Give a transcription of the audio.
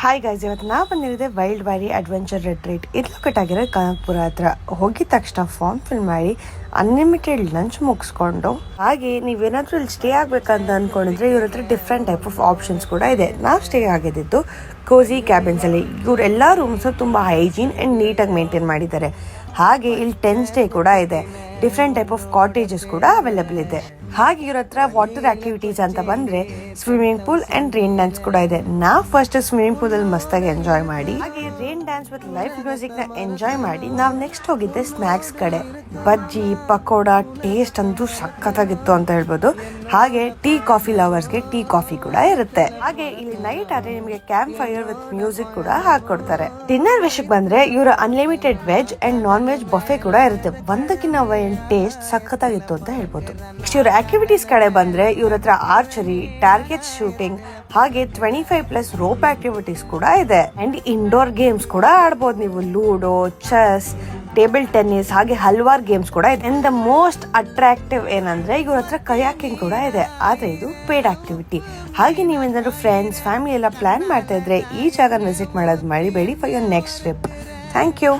Hi guys, ಇವತ್ತು ನಾವು ಬಂದಿರೋದೆ wild valley adventure retreat. ಇದು ಲೊಕೇಟ್ ಆಗಿರೋದು ಕನಕಪುರ ಹತ್ರ. ಹೋಗಿದ ತಕ್ಷಣ ಫಾರ್ಮ್ ಫಿಲ್ ಮಾಡಿ ಅನ್ಲಿಮಿಟೆಡ್ ಲಂಚ್ ಮುಗಿಸ್ಕೊಂಡು, ಹಾಗೆ ನೀವೇನಾದ್ರೂ ಇಲ್ಲಿ ಸ್ಟೇ ಆಗ್ಬೇಕಂತ ಅನ್ಕೊಂಡಿದ್ರೆ ಇವ್ರ ಹತ್ರ ಡಿಫ್ರೆಂಟ್ ಟೈಪ್ ಆಫ್ ಆಪ್ಷನ್ಸ್ ಕೂಡ ಇದೆ. ನಾವು ಸ್ಟೇ ಆಗಿದ್ದು ಕೋಸಿ ಕ್ಯಾಬಿನ್ಸ್ ಅಲ್ಲಿ. ಇವ್ರೆಲ್ಲ ರೂಮ್ಸ್ ತುಂಬಾ ಹೈಜೀನ್ ಅಂಡ್ ನೀಟಾಗಿ ಮೇಂಟೈನ್ ಮಾಡಿದ್ದಾರೆ. ಹಾಗೆ ಇಲ್ಲಿ 10 ಸ್ಟೇ ಕೂಡ ಇದೆ. ಡಿಫ್ರೆಂಟ್ ಟೈಪ್ ಆಫ್ ಕಾಟೇಜಸ್ ಕೂಡ ಅವೈಲೇಬಲ್ ಇದೆ. ಹಾಗೆ ಇವ್ರ ಹತ್ರ ವಾಟರ್ ಆಕ್ಟಿವಿಟೀಸ್ ಅಂತ ಬಂದ್ರೆ swimming pool and rain dance ಕೂಡ ಇದೆ. ನಾವು ಫಸ್ಟ್ ಸ್ವಿಮ್ಮಿಂಗ್ ಪೂಲ್ ಅಲ್ಲಿ ಮಸ್ತಾಗಿ ಎಂಜಾಯ್ ಮಾಡಿ, ಹಾಗೆ rain dance with live music ನ ಎಂಜಾಯ್ ಮಾಡಿ ನಾವು ನೆಕ್ಸ್ಟ್ ಹೋಗಿದ್ದೆ ಸ್ನಾಕ್ಸ್ ಕಡೆ. ಬಜ್ಜಿ ಪಕೋಡ ಟೇಸ್ಟ್ ಅಂತೂ ಸಖತ್ತಾಗಿತ್ತು ಅಂತ ಹೇಳ್ಬೋದು. ಹಾಗೆ ಟೀ ಕಾಫಿ ಲವರ್ಸ್ಗೆ ಟೀ ಕಾಫಿ ಕೂಡ ಇರುತ್ತೆ. ಹಾಗೆ ಇಲ್ಲಿ ನೈಟ್ ಆದ್ರೆ ನಿಮಗೆ ಕ್ಯಾಂಪ್ ಫೈರ್ ವಿತ್ ಮ್ಯೂಸಿಕ್ ಕೂಡ ಹಾಕೊಡ್ತಾರೆ. ಡಿನ್ನರ್ ವಿಷಯಕ್ಕೆ ಬಂದ್ರೆ ಇವರ unlimited veg and non veg buffet ಕೂಡ ಇರುತ್ತೆ. ಒಂದಕ್ಕಿಂತ ಟೇಸ್ಟ್ ಸಖತ್ತಾಗಿತ್ತು ಅಂತ ಹೇಳ್ಬೋದು. ನೆಕ್ಸ್ಟ್ ಇವ್ರ ಆಕ್ಟಿವಿಟೀಸ್ ಕಡೆ ಬಂದ್ರೆ ಇವ್ರ ಹತ್ರ ಆರ್ಚರಿ, ಟಾರ್ಗೆಟ್ ಶೂಟಿಂಗ್, ಹಾಗೆ 25+ ರೋಪ್ ಆಕ್ಟಿವಿಟೀಸ್ ಕೂಡ ಇದೆ. ಅಂಡ್ ಇಂಡೋರ್ ಗೇಮ್ಸ್ ಕೂಡ ಆಡ್ಬೋದು ನೀವು. ಲೂಡೋ, ಚೆಸ್, ಟೇಬಲ್ ಟೆನ್ನಿಸ್, ಹಾಗೆ ಹಲವಾರು ಗೇಮ್ಸ್ ಕೂಡ ಇದೆ. ಅಂಡ್ ದ ಮೋಸ್ಟ್ ಅಟ್ರಾಕ್ಟಿವ್ ಏನಂದ್ರೆ ಇವ್ರ ಹತ್ರ ಕಯಾಕಿಂಗ್ ಕೂಡ ಇದೆ. ಆದ್ರೆ ಇದು ಪೇಡ್ ಆಕ್ಟಿವಿಟಿ. ಹಾಗೆ ನೀವೇನಾದ್ರು ಫ್ರೆಂಡ್ಸ್, ಫ್ಯಾಮಿಲಿ ಎಲ್ಲ ಪ್ಲಾನ್ ಮಾಡ್ತಾ ಇದ್ರೆ ಈ ಜಾಗ ವಿಸಿಟ್ ಮಾಡೋದು ಮರಿಬೇಡಿ for your next trip. Thank you.